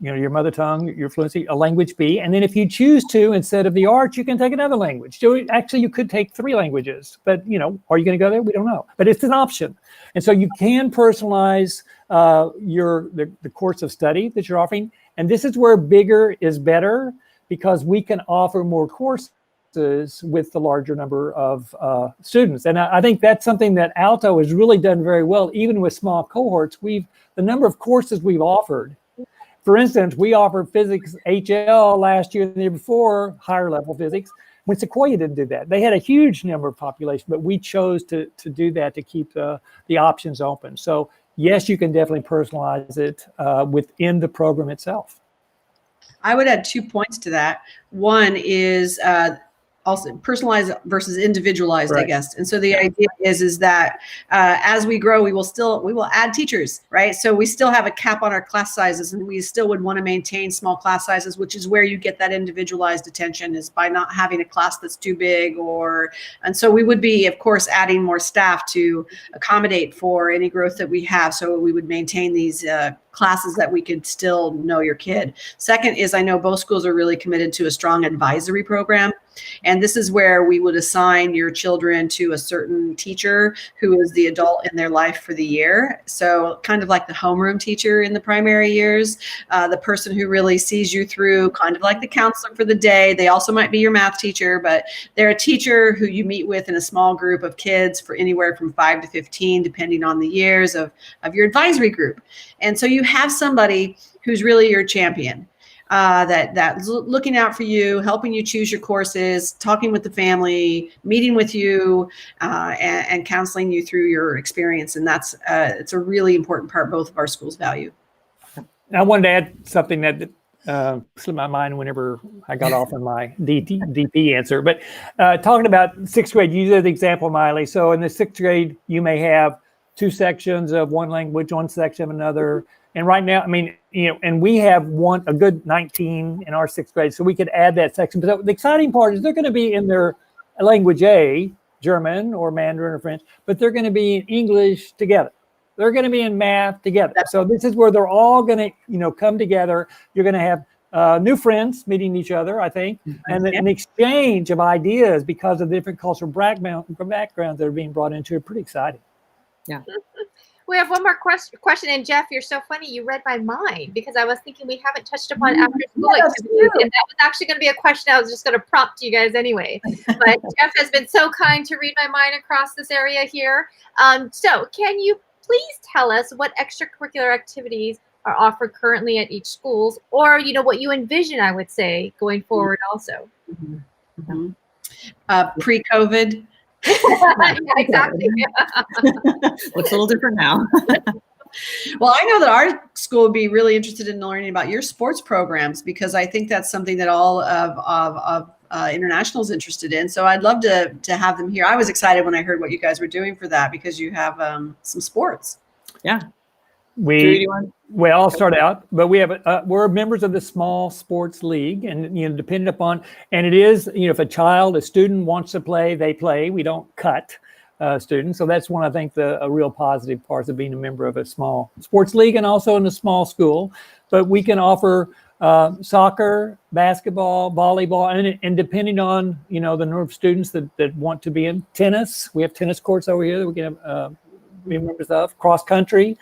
your mother tongue, your fluency, a language B. And then if you choose to, instead of the arts, you can take another language. So actually you could take 3 languages, but are you going to go there? We don't know, but it's an option. And so you can personalize the course of study that you're offering. And this is where bigger is better, because we can offer more courses with the larger number of students. And I think that's something that ALTO has really done very well, even with small cohorts. The number of courses we've offered. For instance, we offered physics HL last year and the year before, higher level physics, when Sequoia didn't do that. They had a huge number of population, but we chose to do that to keep the options open. So yes, you can definitely personalize it within the program itself. I would add 2 points to that. One is also personalized versus individualized, right. I guess. And so the idea is that as we grow, we will add teachers, right? So we still have a cap on our class sizes, and we still would want to maintain small class sizes, which is where you get that individualized attention, is by not having a class that's too big. And so we would be, of course, adding more staff to accommodate for any growth that we have. So we would maintain these classes that we could still know your kid. Second is, I know both schools are really committed to a strong advisory program. And this is where we would assign your children to a certain teacher who is the adult in their life for the year. So kind of like the homeroom teacher in the primary years, the person who really sees you through, kind of like the counselor for the day. They also might be your math teacher, but they're a teacher who you meet with in a small group of kids for anywhere from 5 to 15, depending on the years of your advisory group. And so you have somebody who's really your champion. That's looking out for you, helping you choose your courses, talking with the family, meeting with you, and counseling you through your experience. And that's it's a really important part both of our schools value. I wanted to add something that slipped my mind whenever I got off on my DP answer. But talking about 6th grade, you did the example, Miley. So in the 6th grade, you may have 2 sections of one language, 1 section of another. And right now, and we have a good 19 in our 6th grade, so we could add that section. But the exciting part is they're going to be in their language A, German or Mandarin or French, but they're going to be in English together. They're going to be in math together. So this is where they're all going to, come together. You're going to have new friends meeting each other, I think, and an exchange of ideas because of the different cultural backgrounds that are being brought into it. Pretty exciting. Yeah. We have one more question, and Jeff, you're so funny. You read my mind, because I was thinking we haven't touched upon after school activities, and that was actually going to be a question I was just going to prompt you guys anyway. But Jeff has been so kind to read my mind across this area here. So can you please tell us what extracurricular activities are offered currently at each schools, or what you envision, I would say, going forward also? Pre-COVID. Yeah, exactly. Looks a little different now. Well, I know that our school would be really interested in learning about your sports programs, because I think that's something that all of International is interested in. So I'd love to have them here. I was excited when I heard what you guys were doing for that, because you have some sports. Yeah. Well, I'll start out, but we're members of the small sports league, and depending upon, and it is, if a student wants to play, they play. We don't cut students, so that's one, I think, a real positive parts of being a member of a small sports league, and also in a small school. But we can offer soccer, basketball, volleyball, and depending on the number of students that want to be in tennis, we have tennis courts over here that we can be members of, cross country,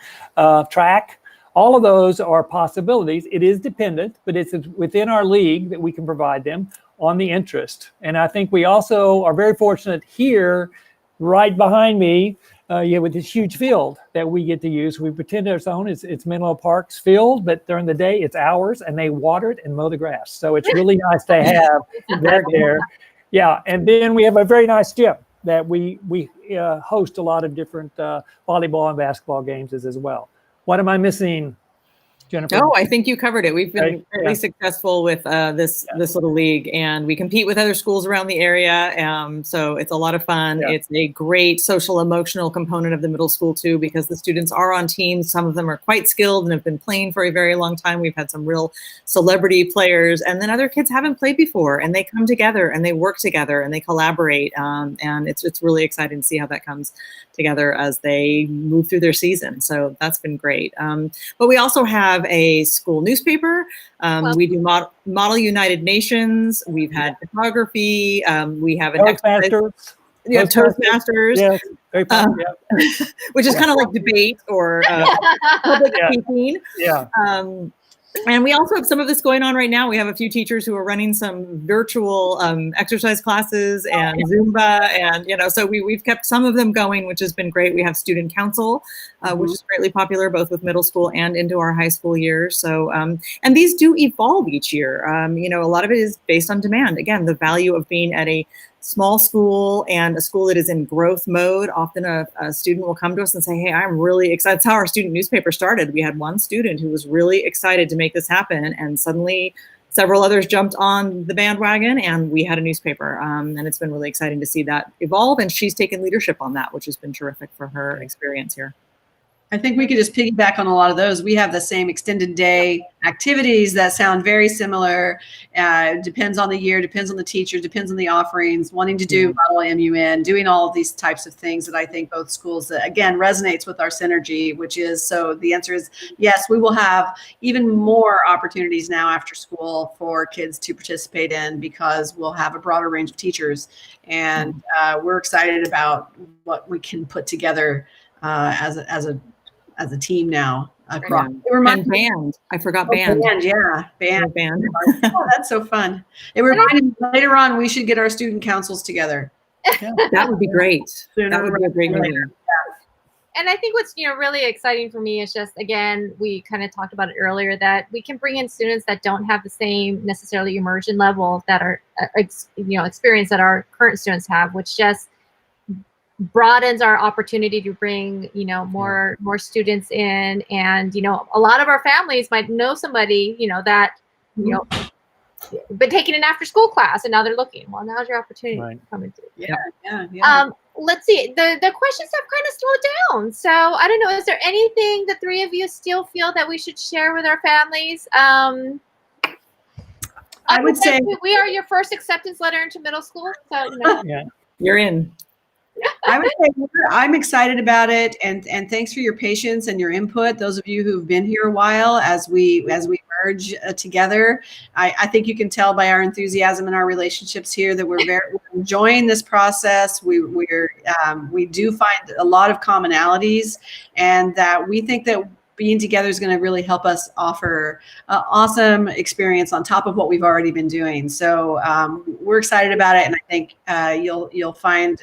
track. All of those are possibilities. It is dependent, but it's within our league that we can provide them on the interest. And I think we also are very fortunate here, right behind me, with this huge field that we get to use. We pretend it's own. It's Menlo Park's field, but during the day it's ours, and they water it and mow the grass. So it's really nice to have that there. Yeah, and then we have a very nice gym that we host a lot of different volleyball and basketball games as well. What am I missing, Jennifer? No, I think you covered it. We've been really successful with this little league, and we compete with other schools around the area. So it's a lot of fun. Yeah. It's a great social emotional component of the middle school too, because the students are on teams. Some of them are quite skilled and have been playing for a very long time. We've had some real celebrity players, and then other kids haven't played before, and they come together and they work together and they collaborate. And it's really exciting to see how that comes together as they move through their season. So that's been great. But we also have a school newspaper. We do Model United Nations. We've had photography. We have an Toastmasters. Toastmasters. Yes, very fun, which is kind of like debate or public speaking. Yeah. And we also have some of this going on right now. We have a few teachers who are running some virtual exercise classes and Zumba, and so we've kept some of them going, which has been great. We have student council, which is greatly popular both with middle school and into our high school years. So and these do evolve each year. A lot of it is based on demand. Again, the value of being at a small school and a school that is in growth mode. Often a student will come to us and say, hey, I'm really excited. That's how our student newspaper started. We had one student who was really excited to make this happen, and suddenly several others jumped on the bandwagon, and we had a newspaper. And it's been really exciting to see that evolve, and she's taken leadership on that, which has been terrific for her experience here. I think we could just piggyback on a lot of those. We have the same extended day activities that sound very similar. Depends on the year, depends on the teacher, depends on the offerings, wanting to do Model MUN, doing all of these types of things that I think both schools, again, resonates with our synergy, which is, so the answer is yes, we will have even more opportunities now after school for kids to participate in, because we'll have a broader range of teachers. And we're excited about what we can put together as a team now across. And band. I forgot band. Band. Oh, that's so fun. It reminded me later on we should get our student councils together. That would be great. That would be a great meeting. And I think what's really exciting for me is just, again, we kind of talked about it earlier, that we can bring in students that don't have the same necessarily immersion level that are experience that our current students have, which just broadens our opportunity to bring more students in. And a lot of our families might know somebody that been taking an after school class, and now they're looking. Well, now's your opportunity to come into it. Yeah. Let's see, the questions have kind of slowed down, so I don't know, is there anything the three of you still feel that we should share with our families? I would say we are your first acceptance letter into middle school, so you're in. I would say I'm excited about it, and thanks for your patience and your input. Those of you who've been here a while, as we merge together, I think you can tell by our enthusiasm and our relationships here that we're enjoying this process. We do find a lot of commonalities, and that we think that being together is going to really help us offer an awesome experience on top of what we've already been doing. So we're excited about it, and I think you'll find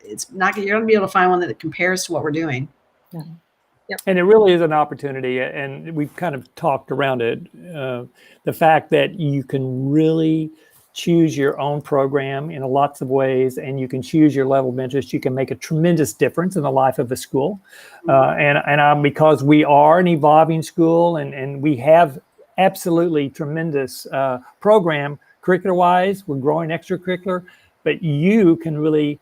you're going to be able to find one that compares to what we're doing. Yeah. Yep. And it really is an opportunity, and we've kind of talked around it. The fact that you can really choose your own program in lots of ways, and you can choose your level of interest. You can make a tremendous difference in the life of the school. And because we are an evolving school, and we have absolutely tremendous program curricular-wise, we're growing extracurricular, but you can really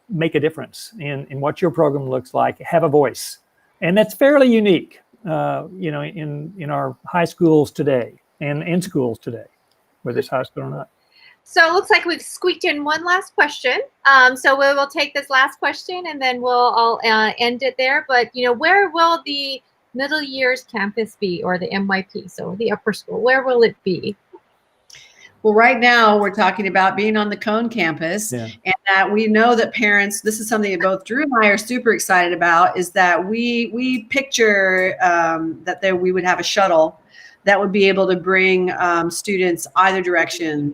make a difference in what your program looks like, have a voice. And that's fairly unique, in our high schools today and in schools today, whether it's high school or not. So it looks like we've squeaked in one last question. So we will take this last question and then I'll end it there. But, where will the middle years campus be, or the MYP, so the upper school? Where will it be? Well, right now we're talking about being on the Cone campus, and that we know that parents, this is something that both Drew and I are super excited about, is that we picture that we would have a shuttle that would be able to bring students either direction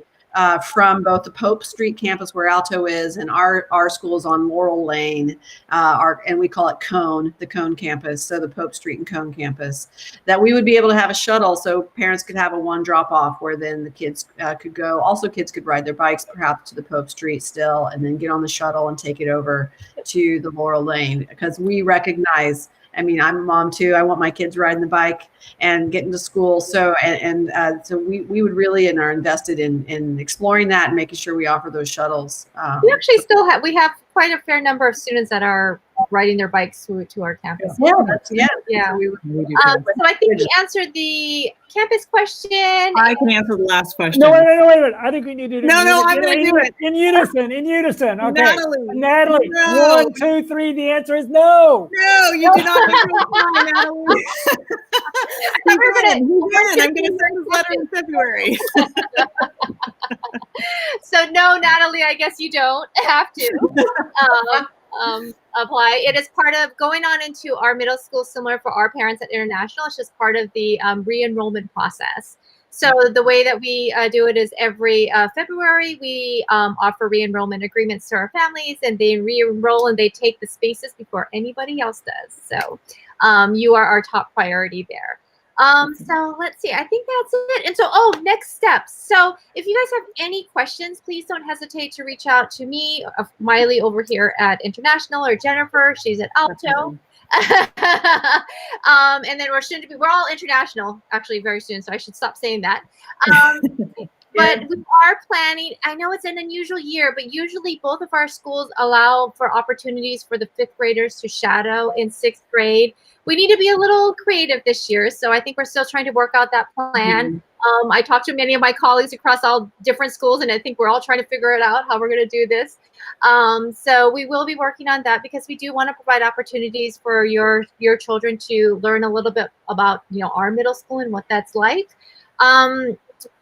from both the Pope Street campus where ALTO is, and our school is on Laurel Lane, and we call it Cone, the Cone campus, so the Pope Street and Cone campus, that we would be able to have a shuttle so parents could have a one drop off where then the kids could go. Also, kids could ride their bikes perhaps to the Pope Street still, and then get on the shuttle and take it over to the Laurel Lane, because we recognize, I mean, I'm a mom too. I want my kids riding the bike and getting to school. So, so we would really and are invested in exploring that and making sure we offer those shuttles. We actually we have quite a fair number of students that are riding their bikes to our campus. Yeah. So I think we answered the campus question. I can answer the last question. No, wait a minute. I think we need to do it. No, I'm going to do it. In unison. Okay. Natalie. No. 1, 2, 3. The answer is no. No, you do not have to reply, Natalie. I'm going to send this letter in February. So no, Natalie, I guess you don't have to apply. It is part of going on into our middle school, similar for our parents at International. It's just part of the re-enrollment process. So the way that we do it is every February, we offer re-enrollment agreements to our families, and they re-enroll and they take the spaces before anybody else does. So you are our top priority there. So let's see, I think that's it. And so, next steps. So if you guys have any questions, please don't hesitate to reach out to me, Miley over here at International, or Jennifer, she's at ALTO. And then we're all international actually very soon, so I should stop saying that. But we are planning, I know it's an unusual year, but usually both of our schools allow for opportunities for the 5th graders to shadow in 6th grade. We need to be a little creative this year, so I think we're still trying to work out that plan. I talked to many of my colleagues across all different schools, and I think we're all trying to figure it out how we're going to do this. So we will be working on that, because we do want to provide opportunities for your children to learn a little bit about our middle school and what that's like.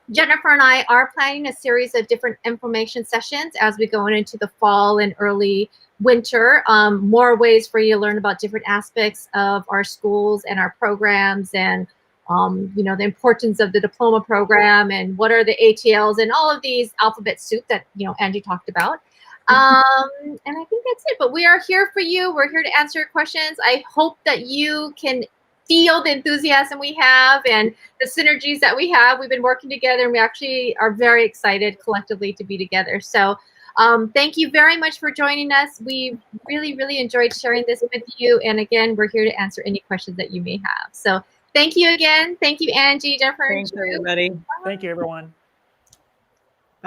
Jennifer and I are planning a series of different information sessions as we go into the fall and early winter. More ways for you to learn about different aspects of our schools and our programs, and the importance of the diploma program, and what are the ATLs, and all of these alphabet soup that Angie talked about. And I think that's it. But we are here for you. We're here to answer your questions. I hope that you can feel the enthusiasm we have and the synergies that we have. We've been working together, and we actually are very excited collectively to be together. So thank you very much for joining us. We really, really enjoyed sharing this with you. And again, we're here to answer any questions that you may have. So thank you again. Thank you, Angie, Jennifer. Thanks, everybody. Thank you, everyone.